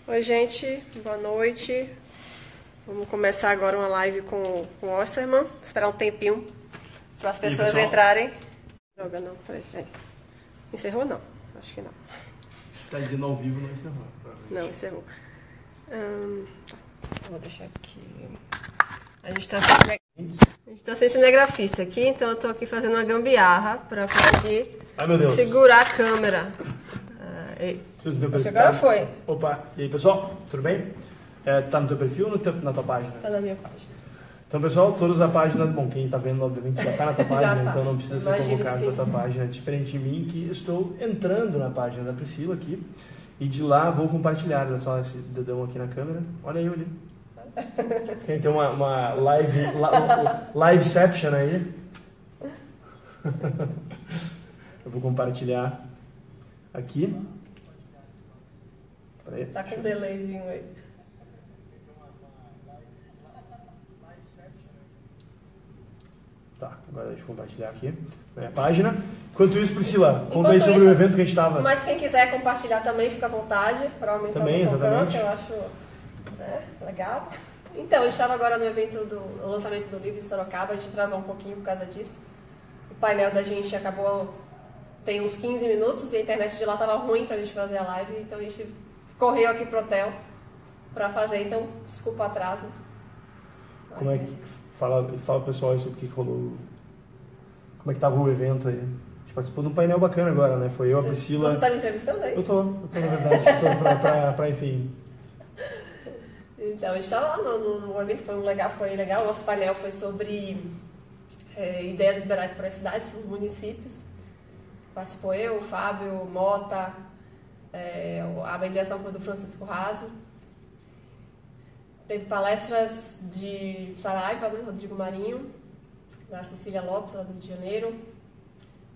Oi, gente, boa noite. Vamos começar agora uma live com o Osterman. Esperar um tempinho para as pessoas entrarem. Droga, não, peraí. Encerrou? Não, acho que não. Você está dizendo ao vivo, não encerrou. Não, encerrou. Tá. Vou deixar aqui. A gente está sem cinegrafista aqui, então eu estou aqui fazendo uma gambiarra para conseguir segurar a câmera. Agora foi. Opa, e aí pessoal, tudo bem? Tá no teu perfil ou na tua página? Tá na minha página. Então pessoal, todas as páginas, bom, quem tá vendo obviamente já tá na tua página, tá. Então não precisa ser Imagino convocado na tua página, diferente de mim que estou entrando na página da Priscila aqui e de lá vou compartilhar, olha só esse dedão aqui na câmera, olha aí, olha aí. Você quer ter uma liveception aí? Eu vou compartilhar aqui. Peraí, tá com um delayzinho aí. Tá, agora deixa eu compartilhar aqui na minha página. Enquanto isso, Priscila, conta aí sobre o evento que a gente estava. Mas quem quiser compartilhar também, fica à vontade, para aumentar o nosso alcance, eu acho legal. Então, a gente estava agora no evento do lançamento do livro de Sorocaba, a gente atrasou um pouquinho por causa disso. O painel da gente acabou, tem uns 15 minutos e a internet de lá estava ruim para a gente fazer a live, então a gente correu aqui pro hotel para fazer, então desculpa o atraso. Como é que fala pessoal aí sobre o que rolou? Como é que tava o evento aí? A gente participou de um painel bacana agora, né? Foi eu, a Priscila. Você tá me entrevistando aí? Eu tô na verdade, pra enfim. Então, a gente estava lá no evento, foi legal. O nosso painel foi sobre ideias liberais para as cidades, para os municípios. Participou eu, o Fábio, Mota, a mediação foi do Francisco Raso. Teve palestras de Saraiva, né, Rodrigo Marinho, da Cecília Lopes, lá do Rio de Janeiro,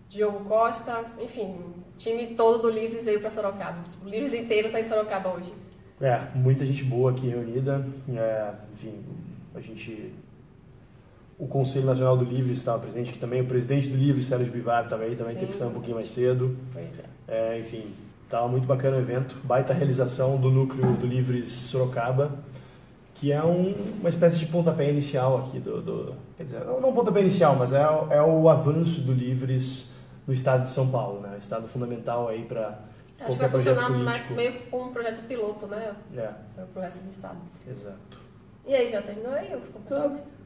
Diogo Costa, enfim, o time todo do Livres veio para Sorocaba. O Livres inteiro está em Sorocaba hoje. Muita gente boa aqui reunida. Enfim, o Conselho Nacional do Livres estava presente aqui também, o presidente do Livres, Sérgio Bivar, estava aí, também teve que estar um pouquinho mais cedo. Pois é. Enfim, estava muito bacana o evento, baita realização do núcleo do Livres Sorocaba, que é uma espécie de pontapé inicial aqui quer dizer, não pontapé inicial, mas é o avanço do Livres no estado de São Paulo, né? Estado fundamental aí para acho que vai funcionar mais meio como um projeto piloto, né? Para o resto do estado. Exato. E aí, já terminou aí os compartilhamentos?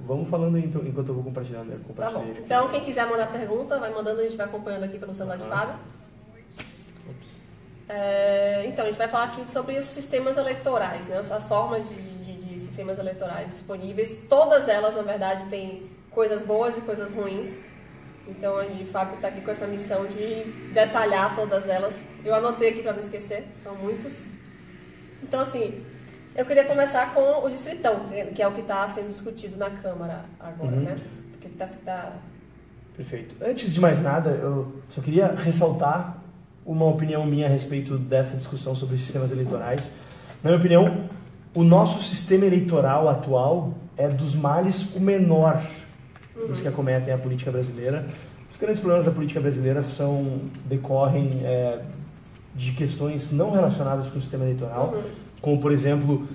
Vamos falando aí enquanto eu vou compartilhando. Né? Tá bom. Então, quem quiser mandar pergunta, vai mandando, a gente vai acompanhando aqui pelo celular de Fábio. Então, a gente vai falar aqui sobre os sistemas eleitorais, né? As formas de sistemas eleitorais disponíveis. Todas elas, na verdade, têm coisas boas e coisas ruins. Então, o Fábio está aqui com essa missão de detalhar todas elas. Eu anotei aqui para não esquecer, são muitas. Então, assim, eu queria começar com o Distritão, que é o que está sendo discutido na Câmara agora, né? Perfeito. Antes de mais nada, eu só queria ressaltar uma opinião minha a respeito dessa discussão sobre os sistemas eleitorais. Na minha opinião, o nosso sistema eleitoral atual é dos males o menor dos que acometem a política brasileira. Os grandes problemas da política brasileira decorrem de questões não relacionadas com o sistema eleitoral, como, por exemplo,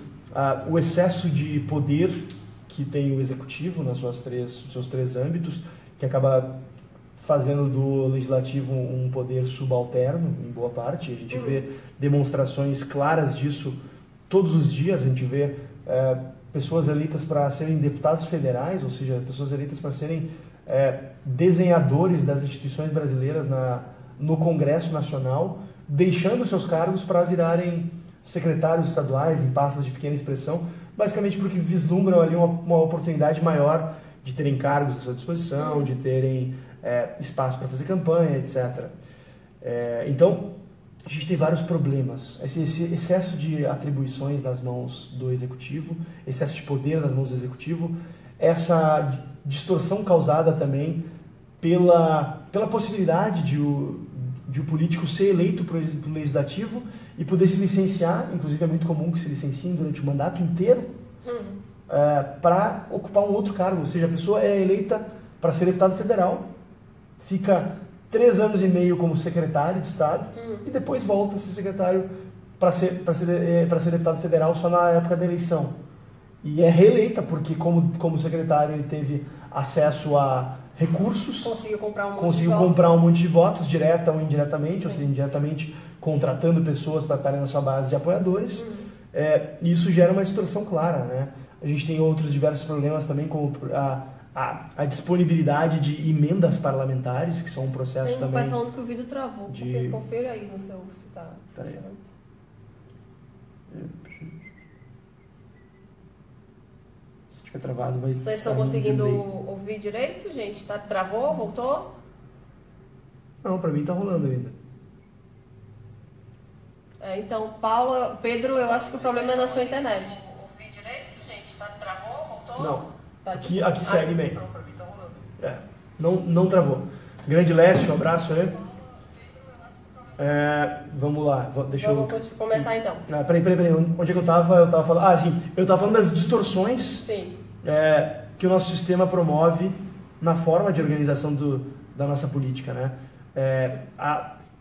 o excesso de poder que tem o executivo nos seus três âmbitos, que acaba fazendo do legislativo um poder subalterno, em boa parte. A gente vê demonstrações claras disso todos os dias. A gente vê pessoas eleitas para serem deputados federais, ou seja, pessoas eleitas para serem desenhadores das instituições brasileiras no Congresso Nacional, deixando seus cargos para virarem secretários estaduais em pastas de pequena expressão, basicamente porque vislumbram ali uma oportunidade maior de terem cargos à sua disposição, de terem espaço para fazer campanha, etc. Então, a gente tem vários problemas. Esse excesso de atribuições nas mãos do executivo, excesso de poder nas mãos do executivo, essa distorção causada também pela possibilidade de o político ser eleito para o legislativo e poder se licenciar, inclusive é muito comum que se licenciem durante o mandato inteiro, para ocupar um outro cargo. Ou seja, a pessoa é eleita para ser deputado federal, fica 3 anos e meio como secretário de Estado e depois volta a ser secretário para ser deputado federal só na época da eleição. E é reeleita, porque como secretário ele teve acesso a recursos, conseguiu comprar um monte de votos, direta ou indiretamente, ou seja, indiretamente contratando pessoas para estarem na sua base de apoiadores. Isso gera uma distorção clara, né? A gente tem outros diversos problemas também, como a disponibilidade de emendas parlamentares, que são um processo também... Tem um pai falando que o vídeo travou. Confira aí no seu se está funcionando. Se tiver travado, vai... Vocês estão conseguindo ouvir direito, gente? Travou? Voltou? Não, para mim está rolando ainda. Então, Pedro, eu acho que o problema é na sua internet. Ouvir direito, gente? Travou? Voltou? Não. Aqui segue bem. Não, para mim está rolando. Não travou. Grande Lécio, um abraço aí. Vamos lá, Vamos começar então. Peraí, onde é que eu estava? Eu estava falando, eu estava falando das distorções sim. Que o nosso sistema promove na forma de organização da nossa política, né?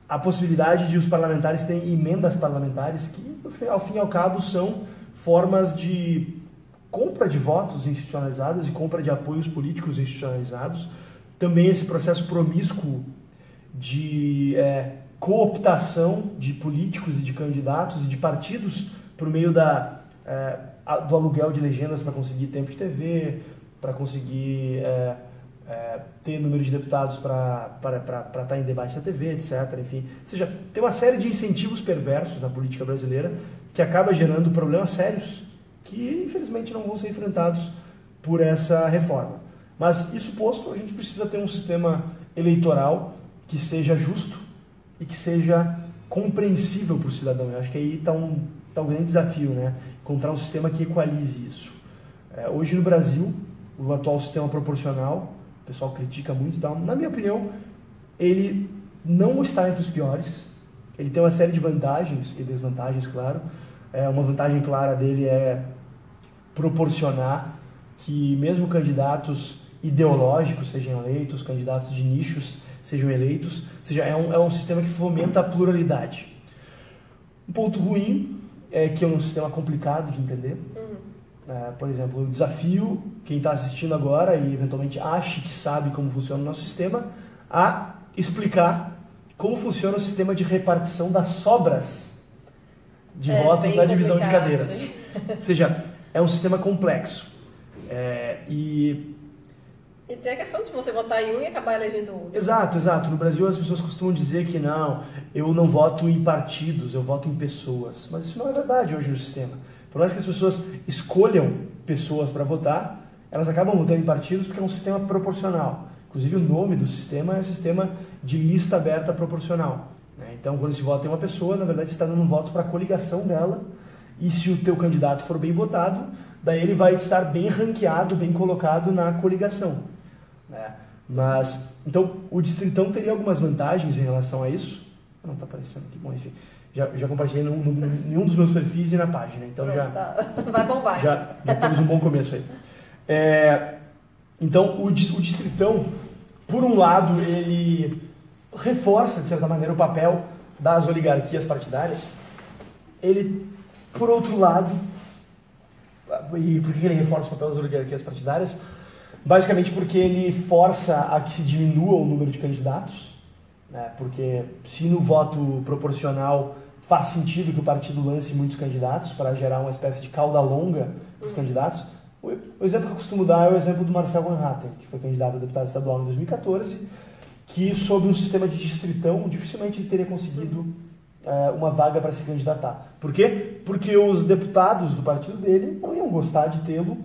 A possibilidade de os parlamentares terem emendas parlamentares que, ao fim e ao cabo, são formas de compra de votos institucionalizadas e compra de apoios políticos institucionalizados. Também esse processo promíscuo de cooptação de políticos e de candidatos e de partidos por meio do aluguel de legendas para conseguir tempo de TV, para conseguir ter número de deputados para estar em debate na TV, etc. Enfim, ou seja, tem uma série de incentivos perversos na política brasileira que acaba gerando problemas sérios que, infelizmente, não vão ser enfrentados por essa reforma. Mas, isso posto, a gente precisa ter um sistema eleitoral que seja justo e que seja compreensível para o cidadão. Eu acho que aí está um grande desafio, né? Encontrar um sistema que equalize isso. Hoje, no Brasil, o atual sistema proporcional, o pessoal critica muito e tal, na minha opinião, ele não está entre os piores. Ele tem uma série de vantagens e desvantagens, claro. Uma vantagem clara dele é proporcionar que mesmo candidatos ideológicos sejam eleitos, candidatos de nichos sejam eleitos, ou seja, é um sistema que fomenta a pluralidade. Um ponto ruim é que é um sistema complicado de entender. Por exemplo, eu desafio quem está assistindo agora e eventualmente acha que sabe como funciona o nosso sistema a explicar como funciona o sistema de repartição das sobras de votos na divisão de cadeiras. Ou seja, é um sistema complexo. E tem a questão de você votar em um e acabar elegendo outro. Exato. No Brasil as pessoas costumam dizer que eu não voto em partidos, eu voto em pessoas. Mas isso não é verdade hoje no sistema. Por mais que as pessoas escolham pessoas para votar, elas acabam votando em partidos porque é um sistema proporcional. Inclusive o nome do sistema é sistema de lista aberta proporcional. Então, quando se vota em uma pessoa, na verdade você está dando um voto para a coligação dela, e se o teu candidato for bem votado, daí ele vai estar bem ranqueado, bem colocado na coligação. Mas, então, o Distritão teria algumas vantagens em relação a isso. Não está aparecendo aqui, bom, enfim. Já compartilhei em um dos meus perfis e na página, então pronto, vai bombar. Já temos um bom começo aí. Então, o Distritão, por um lado, ele reforça, de certa maneira, o papel das oligarquias partidárias. Ele, por outro lado, e por que ele reforça o papel das oligarquias partidárias? Basicamente porque ele força a que se diminua o número de candidatos, né? Porque se no voto proporcional faz sentido que o partido lance muitos candidatos para gerar uma espécie de cauda longa dos candidatos. O exemplo que eu costumo dar é o exemplo do Marcel Van Hatten, que foi candidato a deputado estadual em 2014, que sob um sistema de distritão dificilmente ele teria conseguido uma vaga para se candidatar. Por quê? Porque os deputados do partido dele não iam gostar de tê-lo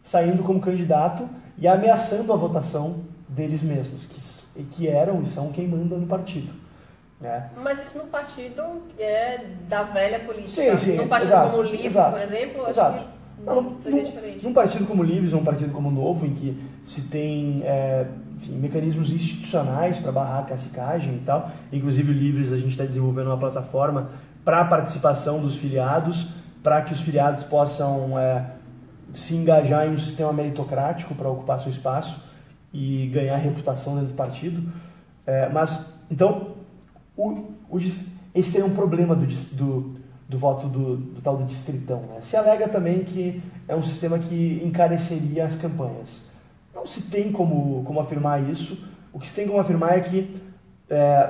saindo como candidato e ameaçando a votação deles mesmos, que eram e são quem manda no partido. Mas isso no partido da velha política. Sim, num partido como o Livres, por exemplo, acho que não seria diferente. Num partido como o Livres, um partido como o Novo, em que se tem mecanismos institucionais para barrar a cacicagem e tal, inclusive o Livres a gente está desenvolvendo uma plataforma para a participação dos filiados, para que os filiados possam se engajar em um sistema meritocrático para ocupar seu espaço e ganhar reputação dentro do partido. Mas, então, esse é um problema do do voto do tal do distritão. Né? Se alega também que é um sistema que encareceria as campanhas. Não se tem como afirmar isso. O que se tem como afirmar é que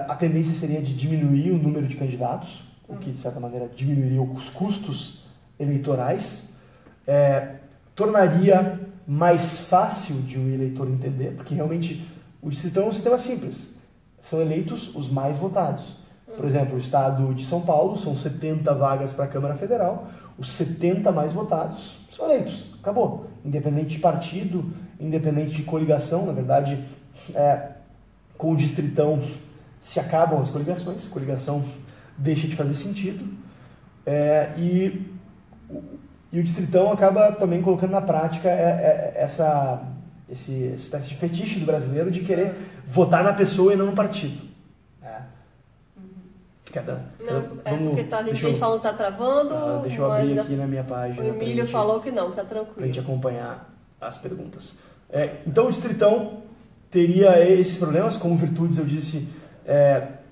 a tendência seria de diminuir o número de candidatos, o que, de certa maneira, diminuiria os custos eleitorais, tornaria mais fácil de o eleitor entender, porque realmente o distritão é um sistema simples. São eleitos os mais votados. Por exemplo, o estado de São Paulo, são 70 vagas para a Câmara Federal, os 70 mais votados são eleitos. Acabou. Independente de partido, independente de coligação, na verdade, com o distritão se acabam as coligações, coligação deixa de fazer sentido, e o distritão acaba também colocando na prática essa espécie de fetiche do brasileiro de querer votar na pessoa e não no partido. Porque a gente falou que tá travando. Deixa eu abrir aqui na minha página. O Emílio falou que não, tá tranquilo. Pra gente acompanhar as perguntas. Então o distritão teria esses problemas, como virtudes eu disse,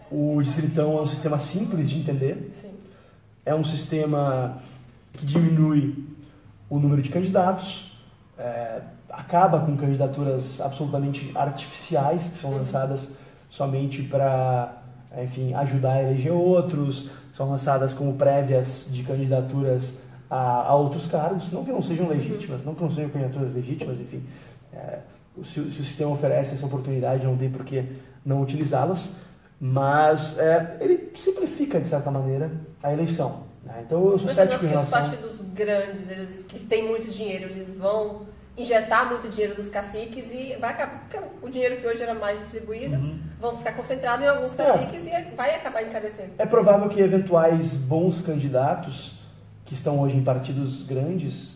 o distritão é um sistema simples de entender. Sim. É um sistema que diminui o número de candidatos, acaba com candidaturas absolutamente artificiais, que são lançadas somente para, enfim, ajudar a eleger outros, são lançadas como prévias de candidaturas a outros cargos, não que não sejam legítimas, não que não sejam candidaturas legítimas, enfim, se o sistema oferece essa oportunidade, não tem por que não utilizá-las, mas ele simplifica, de certa maneira, a eleição. Né? Então eu sou cético em relação... Os partidos grandes, eles que têm muito dinheiro, eles vão injetar muito dinheiro nos caciques e vai acabar, porque o dinheiro que hoje era mais distribuído, vão ficar concentrados em alguns caciques e vai acabar encarecendo. É provável que eventuais bons candidatos que estão hoje em partidos grandes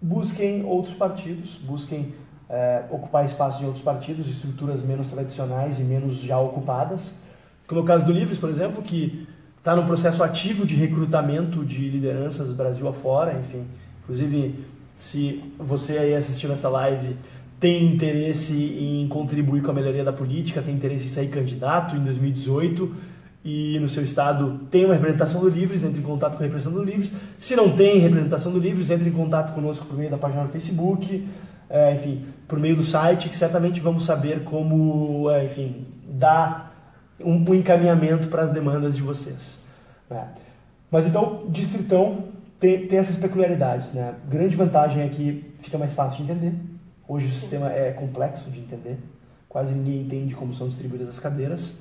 busquem outros partidos, busquem ocupar espaços em outros partidos, estruturas menos tradicionais e menos já ocupadas. Como é o caso do Livres, por exemplo, que está no processo ativo de recrutamento de lideranças Brasil afora, enfim. Inclusive, se você aí assistindo essa live tem interesse em contribuir com a melhoria da política, tem interesse em sair candidato em 2018 e no seu estado tem uma representação do Livres, entre em contato com a representação do Livres. Se não tem representação do Livres, entre em contato conosco por meio da página no Facebook, enfim, por meio do site, que certamente vamos saber como, enfim, dar um encaminhamento para as demandas de vocês. Mas então, o distritão tem essas peculiaridades. Né? Grande vantagem é que fica mais fácil de entender. Hoje o sistema é complexo de entender. Quase ninguém entende como são distribuídas as cadeiras.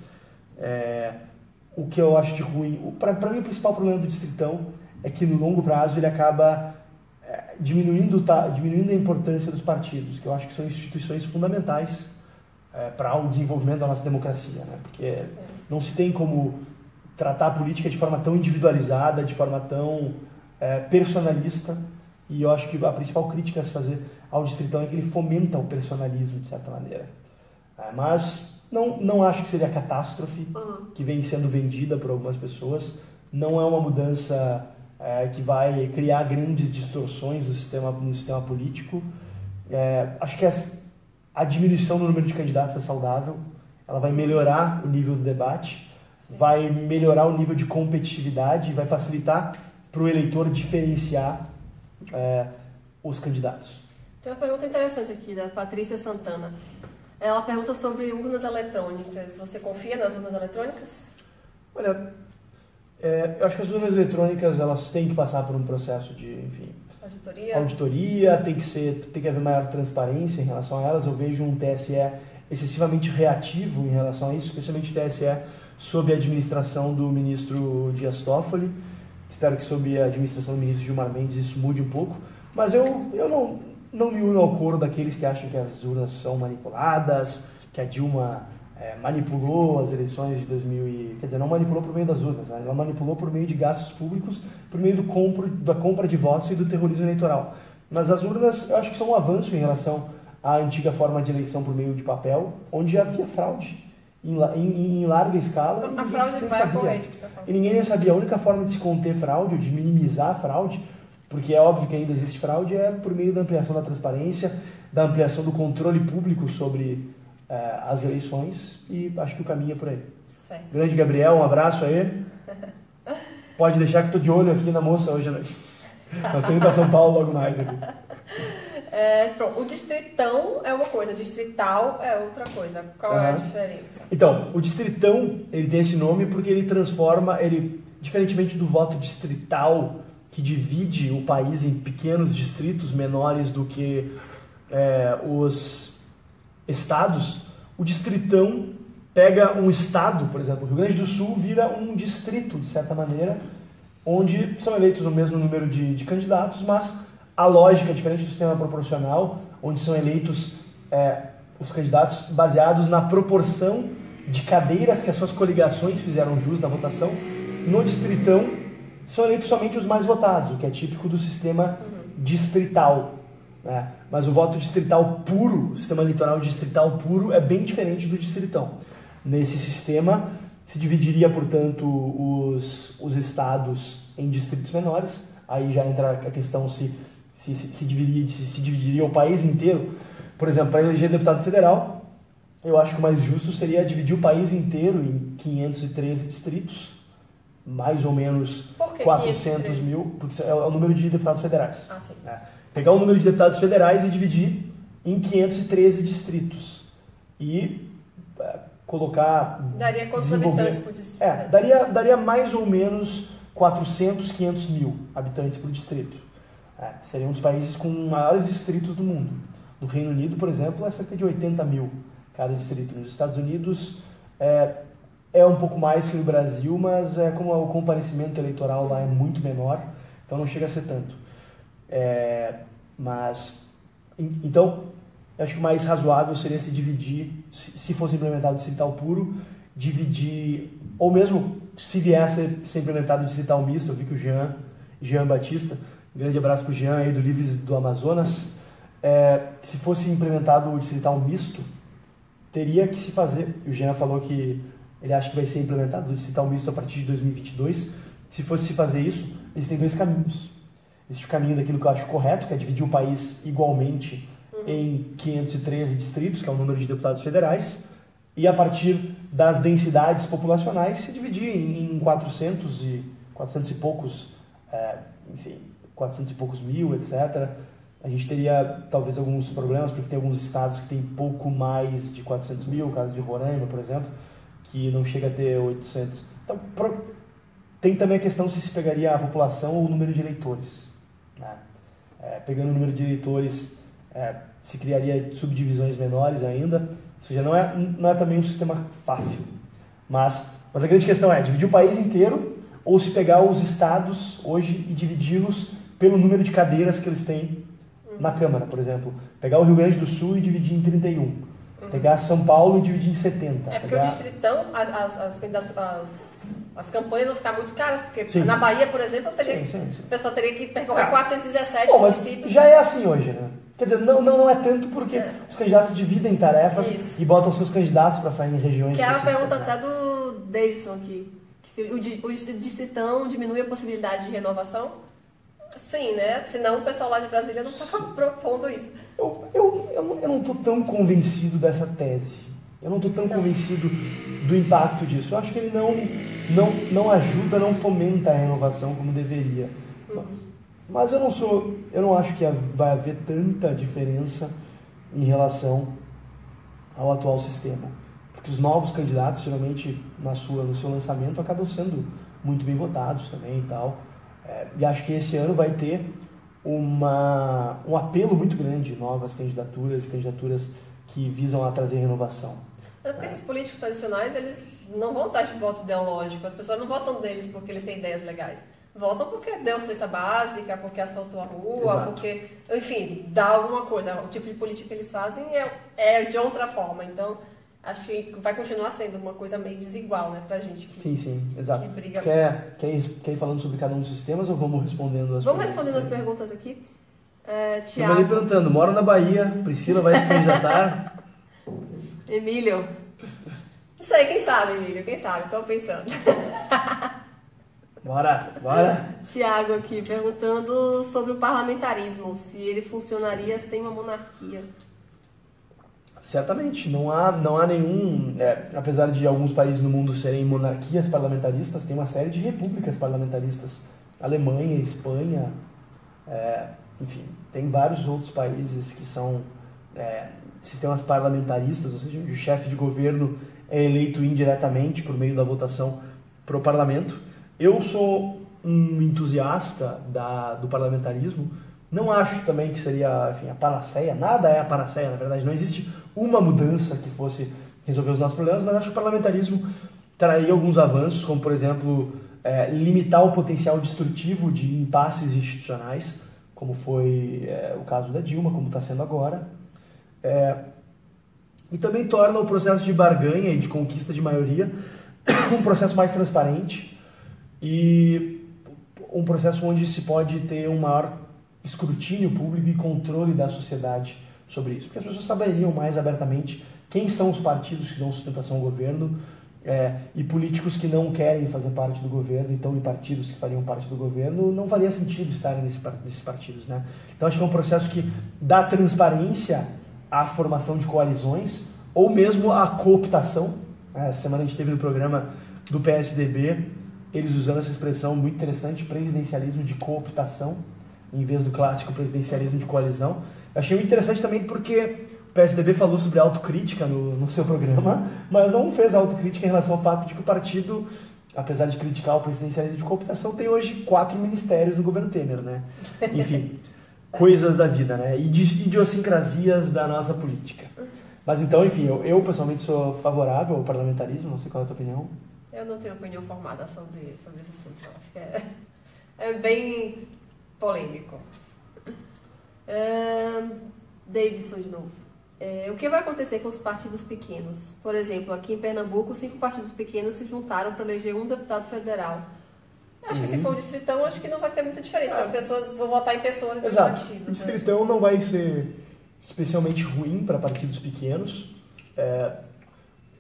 O que eu acho de ruim... Para mim, o principal problema do distritão é que, no longo prazo, ele acaba diminuindo a importância dos partidos, que eu acho que são instituições fundamentais para o desenvolvimento da nossa democracia. Né? Porque não se tem como tratar a política de forma tão individualizada, de forma tão personalista, e eu acho que a principal crítica a se fazer ao distritão é que ele fomenta o personalismo, de certa maneira. Mas não acho que seria a catástrofe que vem sendo vendida por algumas pessoas. Não é uma mudança que vai criar grandes distorções no sistema político. Acho que a diminuição do número de candidatos é saudável, ela vai melhorar o nível do debate, vai melhorar o nível de competitividade, vai facilitar para o eleitor diferenciar os candidatos. Tem uma pergunta interessante aqui, da Patrícia Santana. Ela pergunta sobre urnas eletrônicas. Você confia nas urnas eletrônicas? Olha, eu acho que as urnas eletrônicas elas têm que passar por um processo de, enfim, auditoria, tem que haver maior transparência em relação a elas. Eu vejo um TSE excessivamente reativo em relação a isso, especialmente o TSE sob a administração do ministro Dias Toffoli. Espero que sob a administração do ministro Gilmar Mendes isso mude um pouco, mas eu não me uno ao coro daqueles que acham que as urnas são manipuladas, que a Dilma manipulou as eleições de 2000 quer dizer, não manipulou por meio das urnas, ela manipulou por meio de gastos públicos, por meio da compra de votos e do terrorismo eleitoral. Mas as urnas, eu acho que são um avanço em relação à antiga forma de eleição por meio de papel, onde havia fraude em larga escala. A fraude vai ocorrer. E ninguém nem sabia. A única forma de se conter fraude, ou de minimizar a fraude, porque é óbvio que ainda existe fraude, é por meio da ampliação da transparência, da ampliação do controle público sobre as eleições, e acho que o caminho é por aí. Certo. Grande Gabriel, um abraço aí. Pode deixar que eu tô de olho aqui na moça hoje à noite. Nós estamos indo para São Paulo logo mais aqui. Pronto, o distritão é uma coisa, o distrital é outra coisa. Qual é a diferença? Então, o distritão, ele tem esse nome porque ele transforma, diferentemente do voto distrital, que divide o país em pequenos distritos menores do que os estados, o distritão pega um estado, por exemplo, o Rio Grande do Sul vira um distrito, de certa maneira, onde são eleitos o mesmo número de candidatos, mas a lógica é diferente do sistema proporcional, onde são eleitos os candidatos baseados na proporção de cadeiras que as suas coligações fizeram jus na votação. No distritão, são eleitos somente os mais votados, o que é típico do sistema distrital. Né? Mas o voto distrital puro, o sistema eleitoral distrital puro, é bem diferente do distritão. Nesse sistema, se dividiria, portanto, os estados em distritos menores. Aí já entra a questão se dividiria o país inteiro. Por exemplo, para eleger deputado federal, eu acho que o mais justo seria dividir o país inteiro em 513 distritos, mais ou menos 400 mil, porque é o número de deputados federais. Ah, sim. Pegar o número de deputados federais e dividir em 513 distritos. E colocar... Daria quantos habitantes por distrito? Daria mais ou menos 400, 500 mil habitantes por distrito. Seria um dos países com maiores distritos do mundo. No Reino Unido, por exemplo, é cerca de 80 mil cada distrito. Nos Estados Unidos é um pouco mais que no Brasil, mas como o comparecimento eleitoral lá é muito menor, então não chega a ser tanto. Então, acho que o mais razoável seria se dividir, se fosse implementado o distrital puro, dividir, ou mesmo se viesse a ser implementado o distrital misto. Eu vi que o Jean Batista, um grande abraço para o Jean aí do Livres do Amazonas, se fosse implementado o distrital misto, teria que se fazer, o Jean falou que ele acha que vai ser implementado o distrital misto a partir de 2022, se fosse se fazer isso, existem dois caminhos. Existe o caminho daquilo que eu acho correto, que é dividir o país igualmente em 513 distritos, que é o número de deputados federais, e a partir das densidades populacionais se dividir em 400 e poucos, 400 e poucos mil, etc. A gente teria talvez alguns problemas, porque tem alguns estados que tem pouco mais de 400 mil, o caso de Roraima, por exemplo, que não chega a ter 800. Então, tem também a questão se pegaria a população ou o número de eleitores. Né? Pegando o número de eleitores, se criaria subdivisões menores ainda, ou seja, não é também um sistema fácil. Mas a grande questão é dividir o país inteiro ou se pegar os estados hoje e dividi-los pelo número de cadeiras que eles têm na Câmara, por exemplo. Pegar o Rio Grande do Sul e dividir em 31. Pegar São Paulo e dividir em 70. Porque o distritão, as campanhas vão ficar muito caras, porque na Bahia, por exemplo, a pessoa teria que percorrer 417 municípios. Mas já é assim hoje, né? Quer dizer, não é tanto porque os candidatos dividem tarefas e botam seus candidatos para sair em regiões. Que é a pergunta até do Davidson aqui. Se o distritão diminui a possibilidade de renovação? Sim, né? Senão o pessoal lá de Brasília não estava propondo isso. Eu não estou tão convencido dessa tese. Eu não estou tão convencido do impacto disso. Eu acho que ele não ajuda, não fomenta a renovação como deveria. Mas eu não acho que vai haver tanta diferença em relação ao atual sistema. Porque os novos candidatos, geralmente, no seu lançamento, acabam sendo muito bem votados também e tal. E acho que esse ano vai ter um apelo muito grande de novas candidaturas que visam a trazer renovação. Mas porque esses políticos tradicionais, eles não vão estar de voto ideológico. As pessoas não votam deles porque eles têm ideias legais. Votam porque deu cesta básica, porque asfaltou a rua, porque, enfim, dá alguma coisa. O tipo de política que eles fazem é de outra forma. Então, acho que vai continuar sendo uma coisa meio desigual, né, pra gente. Sim, exato. Que briga. Quer ir falando sobre cada um dos sistemas ou vamos respondendo as perguntas? Vamos respondendo as perguntas aqui. Tiago. Eu ali perguntando, moro na Bahia, Priscila vai se candidatar? Emílio. Não sei, quem sabe, Emílio, quem sabe, tô pensando. Bora! Tiago aqui, perguntando sobre o parlamentarismo, se ele funcionaria sem uma monarquia. Certamente, não há nenhum, apesar de alguns países no mundo serem monarquias parlamentaristas, tem uma série de repúblicas parlamentaristas, Alemanha, Espanha, enfim, tem vários outros países que são sistemas parlamentaristas, ou seja, o chefe de governo é eleito indiretamente por meio da votação para o parlamento. Eu sou um entusiasta do parlamentarismo. Não acho também que seria, enfim, a panaceia, nada é a panaceia, na verdade, não existe uma mudança que fosse resolver os nossos problemas, mas acho que o parlamentarismo traria alguns avanços, como, por exemplo, limitar o potencial destrutivo de impasses institucionais, como foi o caso da Dilma, como está sendo agora, e também torna o processo de barganha e de conquista de maioria um processo mais transparente e um processo onde se pode ter um maior escrutínio público e controle da sociedade sobre isso. Porque as pessoas saberiam mais abertamente quem são os partidos que dão sustentação ao governo e políticos que não querem fazer parte do governo, então em partidos que fariam parte do governo, não faria sentido estarem nesses partidos, né? Então acho que é um processo que dá transparência à formação de coalizões ou mesmo à cooptação. Essa semana a gente teve no programa do PSDB eles usando essa expressão muito interessante, presidencialismo de cooptação, em vez do clássico presidencialismo de coalizão. Eu achei muito interessante também porque o PSDB falou sobre autocrítica no seu programa, mas não fez autocrítica em relação ao fato de que o partido, apesar de criticar o presidencialismo de cooptação, tem hoje 4 ministérios no governo Temer, né? Enfim, coisas da vida, né? Idiosincrasias da nossa política. Mas então, enfim, eu pessoalmente sou favorável ao parlamentarismo, não sei qual é a tua opinião. Eu não tenho opinião formada sobre esse assunto, eu acho que é bem polêmico. Davidson de novo. O que vai acontecer com os partidos pequenos? Por exemplo, aqui em Pernambuco, 5 partidos pequenos se juntaram para eleger um deputado federal. Eu acho que se for o distritão, acho que não vai ter muita diferença. As pessoas vão votar em pessoas do partido. O distritão não vai ser especialmente ruim para partidos pequenos.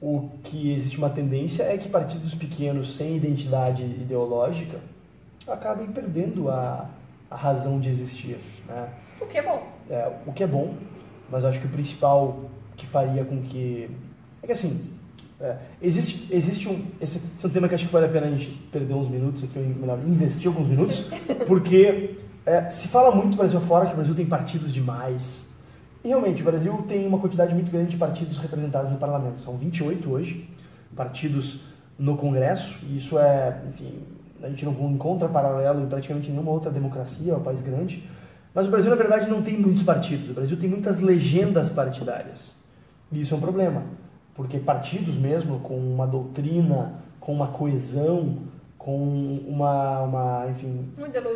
O que existe uma tendência é que partidos pequenos sem identidade ideológica acabem perdendo a razão de existir, né? O que é bom. O que é bom, mas acho que o principal que faria com que... É que assim, existe esse é um tema que acho que vale a pena a gente perder uns minutos aqui, ou melhor, investir alguns minutos, porque se fala muito do Brasil fora que o Brasil tem partidos demais. E realmente, o Brasil tem uma quantidade muito grande de partidos representados no parlamento. São 28 hoje, partidos no Congresso, e isso enfim, a gente não encontra paralelo em praticamente nenhuma outra democracia, é um país grande. Mas o Brasil, na verdade, não tem muitos partidos. O Brasil tem muitas legendas partidárias. E isso é um problema, porque partidos mesmo, com uma doutrina, com uma coesão, com enfim,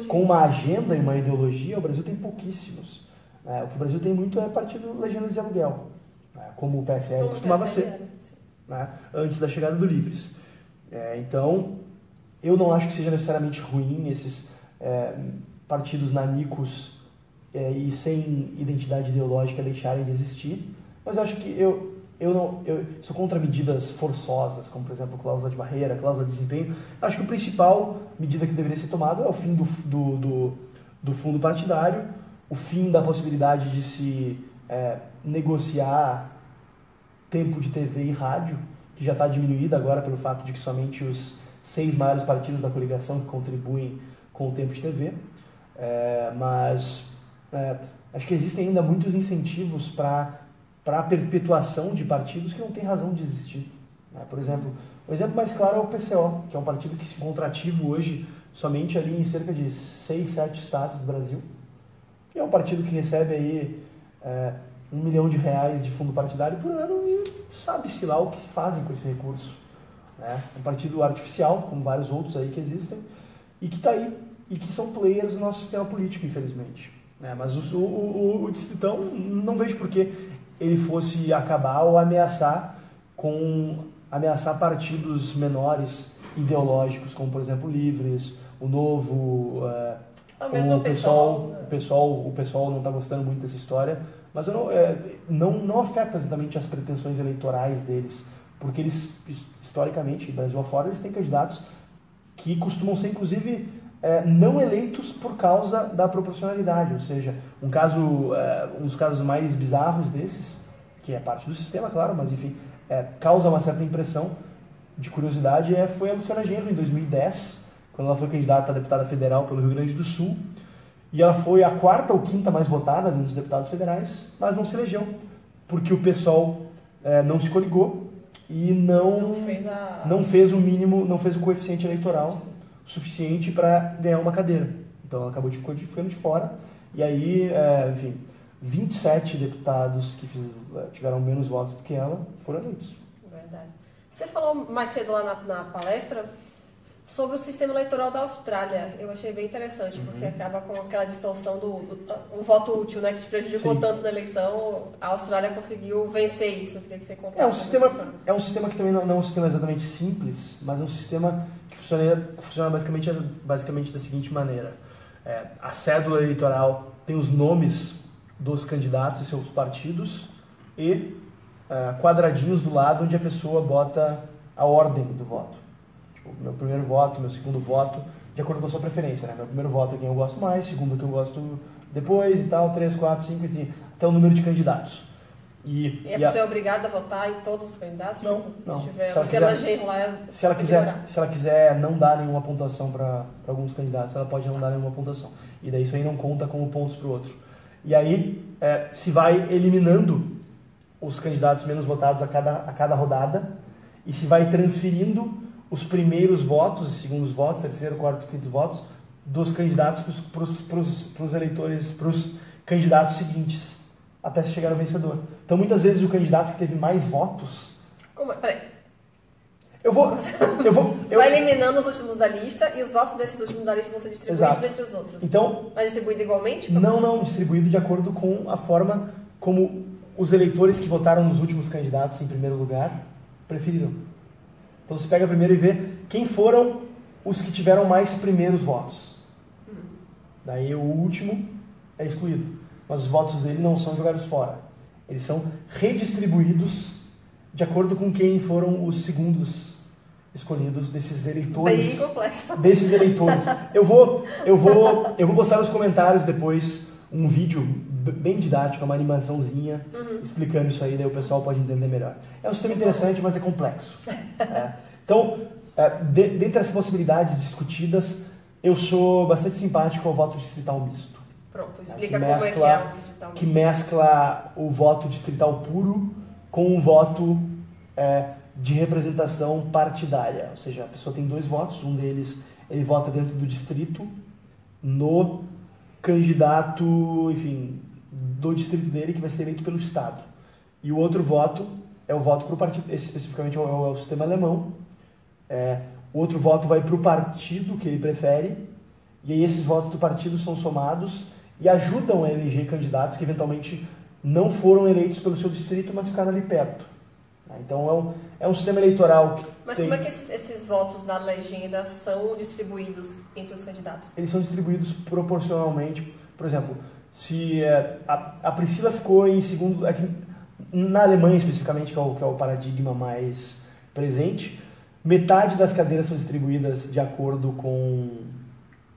com uma agenda e uma ideologia, o Brasil tem pouquíssimos. O que o Brasil tem muito é partido legendas de aluguel, como o PSL costumava ser, antes da chegada do Livres. Então, eu não acho que seja necessariamente ruim esses partidos nanicos e sem identidade ideológica deixarem de existir, mas eu acho que eu sou contra medidas forçosas, como, por exemplo, cláusula de barreira, cláusula de desempenho. Acho que a principal medida que deveria ser tomada é o fim do fundo partidário, o fim da possibilidade de se negociar tempo de TV e rádio, que já está diminuída agora pelo fato de que somente os 6 maiores partidos da coligação que contribuem com o tempo de TV. Mas acho que existem ainda muitos incentivos para a perpetuação de partidos que não têm razão de existir. Por exemplo, o exemplo mais claro é o PCO, que é um partido que se encontra ativo hoje somente ali em cerca de 6, 7 estados do Brasil. E é um partido que recebe aí R$1 milhão de fundo partidário por ano e sabe-se lá o que fazem com esse recurso. É um partido artificial, como vários outros aí que existem, e que está aí, e que são players do nosso sistema político, infelizmente. Mas o distritão, não vejo por que ele fosse acabar ou ameaçar partidos menores, ideológicos, como, por exemplo, Livres, o Novo... O pessoal não está gostando muito dessa história, mas não afeta exatamente as pretensões eleitorais deles, porque eles, historicamente, Brasil afora, eles têm candidatos que costumam ser, inclusive, não eleitos por causa da proporcionalidade, ou seja, um dos casos mais bizarros desses, porque é parte do sistema, claro, mas enfim, causa uma certa impressão de curiosidade, foi a Luciana Genro em 2010, quando ela foi candidata a deputada federal pelo Rio Grande do Sul, e ela foi a 4ª ou 5ª mais votada dos deputados federais, mas não se elegeu, porque o pessoal não se coligou e não fez o mínimo, não fez o coeficiente eleitoral suficiente para ganhar uma cadeira. Então ela acabou ficando de fora, e aí, enfim, 27 deputados que tiveram menos votos do que ela foram eleitos. Verdade. Você falou mais cedo lá na palestra sobre o sistema eleitoral da Austrália. Eu achei bem interessante, porque acaba com aquela distorção do voto útil, né, que te prejudicou tanto na eleição. A Austrália conseguiu vencer isso. Eu queria que você contasse. É um sistema que também não é um sistema exatamente simples, mas é um sistema que funciona basicamente da seguinte maneira. A cédula eleitoral tem os nomes dos candidatos e seus partidos e quadradinhos do lado onde a pessoa bota a ordem do voto. Tipo, meu primeiro voto, meu segundo voto, de acordo com a sua preferência, né? Meu primeiro voto é quem eu gosto mais, segundo é quem eu gosto depois e tal, 3, 4, 5, até o número de candidatos. E a pessoa é obrigada a votar em todos os candidatos? Não. Se tiver Luciana Genro lá, se ela quiser não dar nenhuma pontuação para alguns candidatos, ela pode não dar nenhuma pontuação. E daí isso aí não conta como pontos para o outro. E aí se vai eliminando os candidatos menos votados a cada rodada e se vai transferindo os primeiros votos, os segundos votos, terceiro, quarto, quinto votos dos candidatos para os eleitores, para os candidatos seguintes, até se chegar ao vencedor. Então, muitas vezes, o candidato que teve mais votos... Como? Peraí. Vai eliminando os últimos da lista e os votos desses últimos da lista vão ser distribuídos entre os outros. Então, mas distribuído igualmente? Não, distribuído de acordo com a forma como os eleitores que votaram nos últimos candidatos em primeiro lugar preferiram. Então, você pega primeiro e vê quem foram os que tiveram mais primeiros votos. Daí, o último é excluído. Mas os votos dele não são jogados fora. Eles são redistribuídos de acordo com quem foram os segundos escolhidos desses eleitores. Bem complexo. Desses eleitores. Eu vou postar nos comentários depois um vídeo bem didático, uma animaçãozinha explicando isso aí, daí o pessoal pode entender melhor. É um sistema interessante, mas é complexo. Então, dentre as possibilidades discutidas, eu sou bastante simpático ao voto distrital misto. Pronto, explica como é que é o distrital misto. Que mescla o voto distrital puro com um voto de representação partidária. Ou seja, a pessoa tem 2 votos, um deles ele vota dentro do distrito, no candidato, enfim, do distrito dele, que vai ser eleito pelo Estado. E o outro voto é o voto para o partido, esse especificamente é o sistema alemão. O outro voto vai para o partido que ele prefere, e aí esses votos do partido são somados e ajudam a eleger candidatos que eventualmente não foram eleitos pelo seu distrito, mas ficaram ali perto. Então é um sistema eleitoral que Mas como é que esses votos da legenda são distribuídos entre os candidatos? Eles são distribuídos proporcionalmente. Por exemplo, se a Priscila ficou em segundo... na Alemanha, especificamente, que é o paradigma mais presente, metade das cadeiras são distribuídas de acordo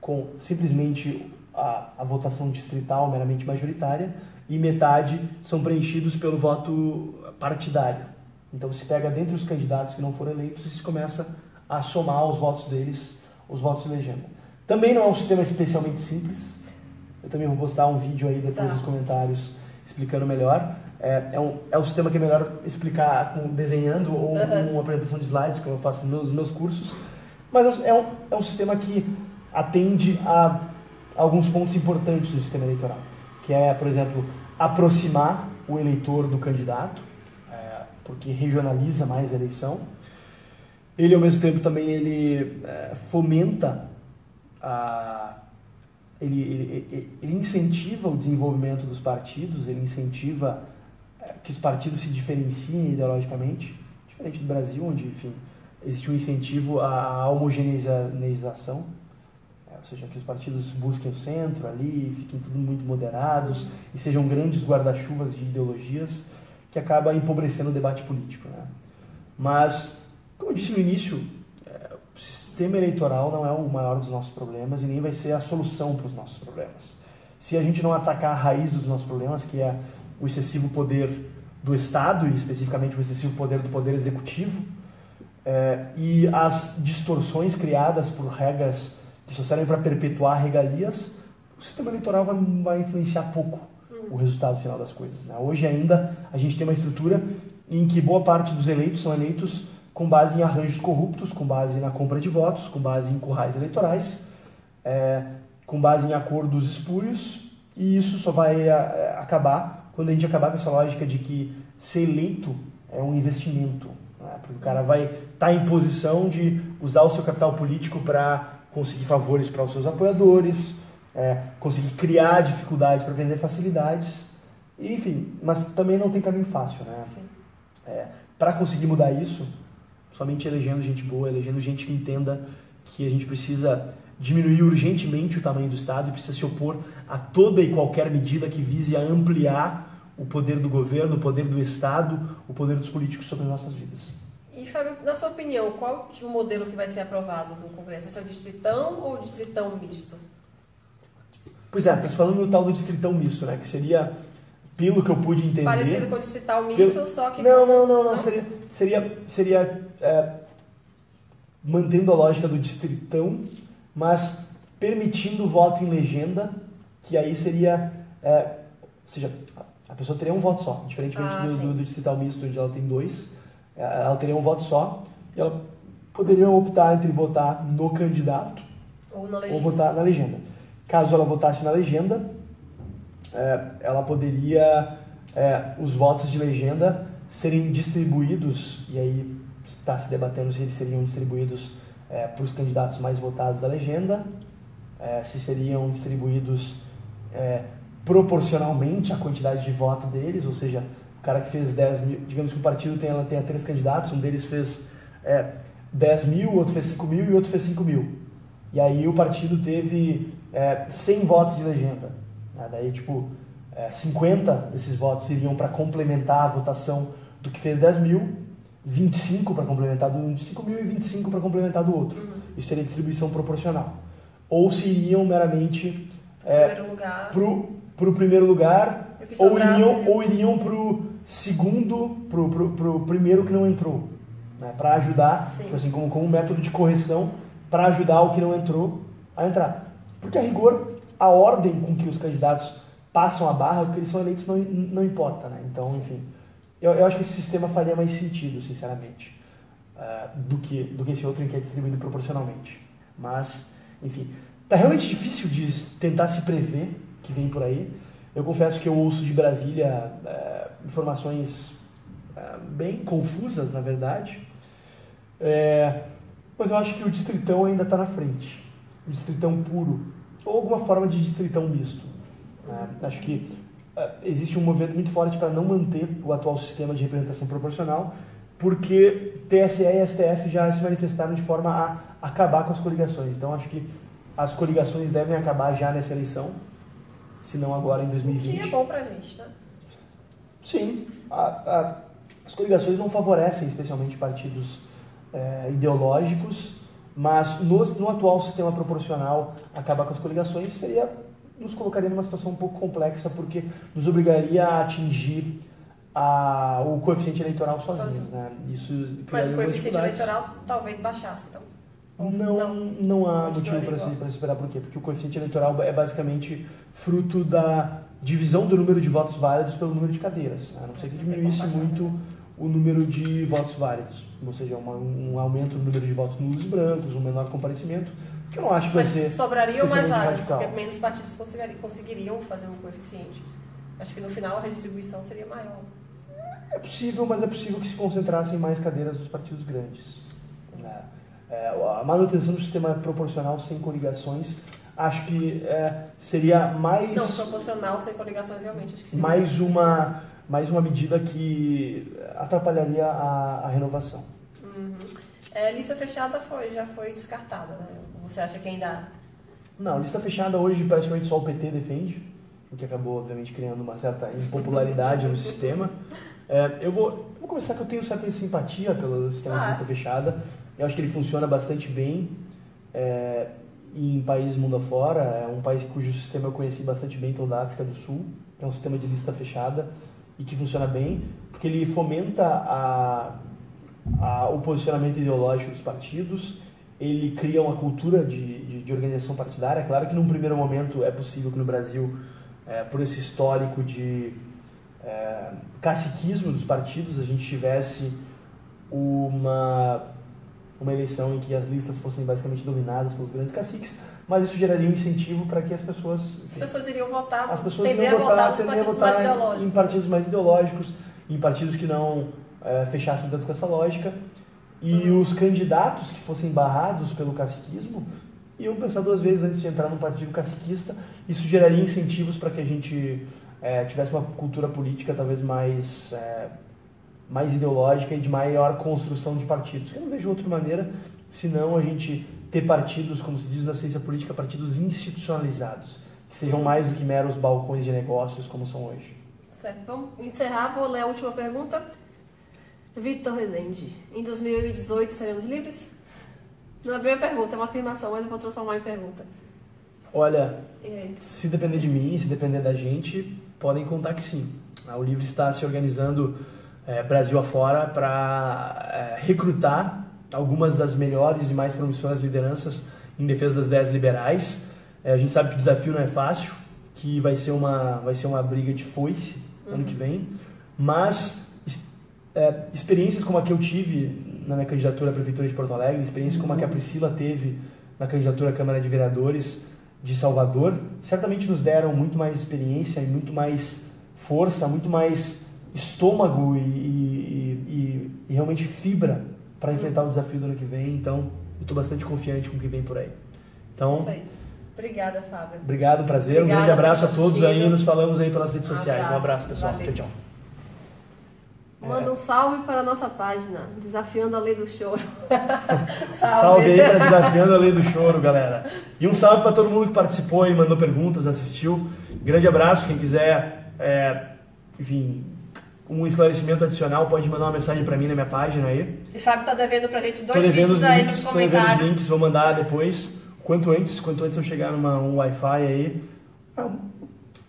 com simplesmente a votação distrital meramente majoritária e metade são preenchidos pelo voto partidário. Então, se pega dentre os candidatos que não foram eleitos e se começa a somar os votos deles, os votos de legenda. Também não é um sistema especialmente simples. Eu também vou postar um vídeo aí depois nos comentários explicando melhor. É um sistema que é melhor explicar desenhando ou com uma apresentação de slides, como eu faço nos meus cursos. Mas é um sistema que atende a alguns pontos importantes do sistema eleitoral, que é, por exemplo, aproximar o eleitor do candidato, porque regionaliza mais a eleição. Ele, ao mesmo tempo, também ele fomenta, ele incentiva o desenvolvimento dos partidos, ele incentiva que os partidos se diferenciem ideologicamente, diferente do Brasil, onde, enfim, existe um incentivo à homogeneização, ou seja, que os partidos busquem o centro ali, fiquem tudo muito moderados e sejam grandes guarda-chuvas de ideologias, que acaba empobrecendo o debate político, né? Mas, como eu disse no início, o sistema eleitoral não é o maior dos nossos problemas e nem vai ser a solução para os nossos problemas. Se a gente não atacar a raiz dos nossos problemas, que é o excessivo poder do Estado, e especificamente o excessivo poder do Poder Executivo, e as distorções criadas por regras que só servem para perpetuar regalias, o sistema eleitoral vai influenciar pouco o resultado final das coisas, né? Hoje ainda a gente tem uma estrutura em que boa parte dos eleitos são eleitos com base em arranjos corruptos, com base na compra de votos, com base em currais eleitorais, com base em acordos espúrios, e isso só vai acabar quando a gente acabar com essa lógica de que ser eleito é um investimento, né? Porque o cara vai estar em posição de usar o seu capital político para conseguir favores para os seus apoiadores, conseguir criar dificuldades para vender facilidades, enfim, mas também não tem caminho fácil, né? Para conseguir mudar isso, somente elegendo gente boa, elegendo gente que entenda que a gente precisa diminuir urgentemente o tamanho do Estado e precisa se opor a toda e qualquer medida que vise a ampliar o poder do governo, o poder do Estado, o poder dos políticos sobre as nossas vidas. E, Fábio, na sua opinião, qual o modelo que vai ser aprovado no Congresso? Vai ser o distritão ou o distritão misto? Pois está se falando no tal do distritão misto, né? Que seria, pelo que eu pude entender... Parecido com o distrital misto, só que... Não. Seria mantendo a lógica do distritão, mas permitindo o voto em legenda, que aí seria... ou seja, a pessoa teria um voto só, diferentemente do distrital misto, onde ela tem dois. Ela teria um voto só e ela poderia optar entre votar no candidato ou votar na legenda. Caso ela votasse na legenda, ela poderia os votos de legenda serem distribuídos, e aí está se debatendo se eles seriam distribuídos para os candidatos mais votados da legenda, se seriam distribuídos proporcionalmente à quantidade de voto deles, ou seja, o cara que fez 10 mil, digamos que o partido tenha 3 candidatos, um deles fez 10 mil, outro fez 5 mil e outro fez 5 mil. E aí o partido teve 100 votos de legenda. Né? Daí, 50 desses votos iriam para complementar a votação do que fez 10 mil, 25 para complementar do de 5 mil e 25 para complementar do outro. Isso seria distribuição proporcional. Ou se iriam meramente para o primeiro lugar, ou iriam para o segundo, pro primeiro que não entrou, né? Para ajudar, assim, como um método de correção, para ajudar o que não entrou a entrar. Porque, a rigor, a ordem com que os candidatos passam a barra, porque eles são eleitos, não importa, né? Então, enfim, eu acho que esse sistema faria mais sentido, sinceramente, do que esse outro em que é distribuído proporcionalmente. Mas, enfim, tá realmente difícil de tentar se prever que vem por aí. Eu confesso que eu ouço de Brasília informações bem confusas, na verdade, mas eu acho que o distritão ainda está na frente, o distritão puro, ou alguma forma de distritão misto. Acho que existe um movimento muito forte para não manter o atual sistema de representação proporcional, porque TSE e STF já se manifestaram de forma a acabar com as coligações. Então, acho que as coligações devem acabar já nessa eleição, se não agora em 2020. O que é bom pra gente, né? Sim. As coligações não favorecem especialmente partidos ideológicos, mas no atual sistema proporcional, acabar com as coligações nos colocaria numa situação um pouco complexa, porque nos obrigaria a atingir o coeficiente eleitoral sozinho. Né? Isso mas o coeficiente eleitoral talvez baixasse, então. Não há motivo para se esperar por quê? Porque o coeficiente eleitoral é basicamente fruto da divisão do número de votos válidos pelo número de cadeiras. A não ser que diminuísse muito o número de votos válidos, ou seja, um aumento no número de votos nulos e brancos, um menor comparecimento, que eu não acho que vai ser sobrariam mais válidos, porque menos partidos conseguiriam fazer um coeficiente. Acho que no final a redistribuição seria maior. É possível, mas é possível que se concentrassem mais cadeiras nos partidos grandes. A manutenção do sistema proporcional sem coligações, acho que seria mais... Não, proporcional sem coligações realmente, acho que seria. Mais uma medida que atrapalharia a renovação. Lista fechada já foi descartada, né? Você acha que ainda... Não, lista fechada hoje praticamente só o PT defende, o que acabou, obviamente, criando uma certa impopularidade no sistema. Eu vou começar que eu tenho certa simpatia pelo sistema de lista fechada. Eu acho que ele funciona bastante bem em países mundo afora. É um país cujo sistema eu conheci bastante bem, que é o da África do Sul, que é um sistema de lista fechada. e que funciona bem, porque ele fomenta o posicionamento ideológico dos partidos, ele cria uma cultura de organização partidária. É claro que num primeiro momento é possível que no Brasil, por esse histórico de caciquismo dos partidos, a gente tivesse uma eleição em que as listas fossem basicamente dominadas pelos grandes caciques, mas isso geraria um incentivo para que as pessoas iriam votar, as pessoas iriam votar em partidos mais ideológicos, em partidos que não fechassem tanto com essa lógica, e os candidatos que fossem barrados pelo caciquismo iam pensar duas vezes antes de entrar num partido caciquista. Isso geraria incentivos para que a gente tivesse uma cultura política talvez mais ideológica e de maior construção de partidos. Eu não vejo outra maneira senão a gente ter partidos, como se diz na ciência política, partidos institucionalizados, que sejam mais do que meros balcões de negócios como são hoje. Certo, vamos encerrar, vou ler a última pergunta. Vitor Rezende, em 2018 seremos livres? Não é bem uma pergunta, é uma afirmação, mas eu vou transformar em pergunta. Olha, se depender de mim, se depender da gente, podem contar que sim. O Livre está se organizando Brasil afora para recrutar algumas das melhores e mais promissoras lideranças em defesa das ideias liberais. A gente sabe que o desafio não é fácil, que vai ser uma briga de foice ano que vem, mas experiências como a que eu tive na minha candidatura à Prefeitura de Porto Alegre, experiências como a que a Priscila teve na candidatura à Câmara de Vereadores de Salvador, certamente nos deram muito mais experiência e muito mais força, muito mais estômago e realmente fibra para enfrentar o desafio do ano que vem. Então, eu estou bastante confiante com o que vem por aí. Então, isso aí. Obrigada, Fábio. Obrigado, prazer. Obrigada, um grande abraço a todos assistido. aí. Nos falamos aí pelas redes sociais. Um abraço, pessoal. Valeu. Tchau, tchau. Manda um salve para a nossa página, Desafiando a Lei do Choro. Salve aí para Desafiando a Lei do Choro, galera. E um salve para todo mundo que participou e mandou perguntas, assistiu. Grande abraço. Quem quiser, enfim, um esclarecimento adicional, pode mandar uma mensagem para mim na minha página aí. E Fábio tá devendo pra gente 2 vídeos aí nos comentários. Tô devendo os links, vou mandar depois. Quanto antes eu chegar um Wi-Fi aí.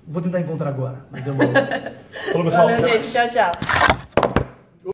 Vou tentar encontrar agora. Mas demorou. Falou, pessoal. Valeu, gente. Tchau, tchau.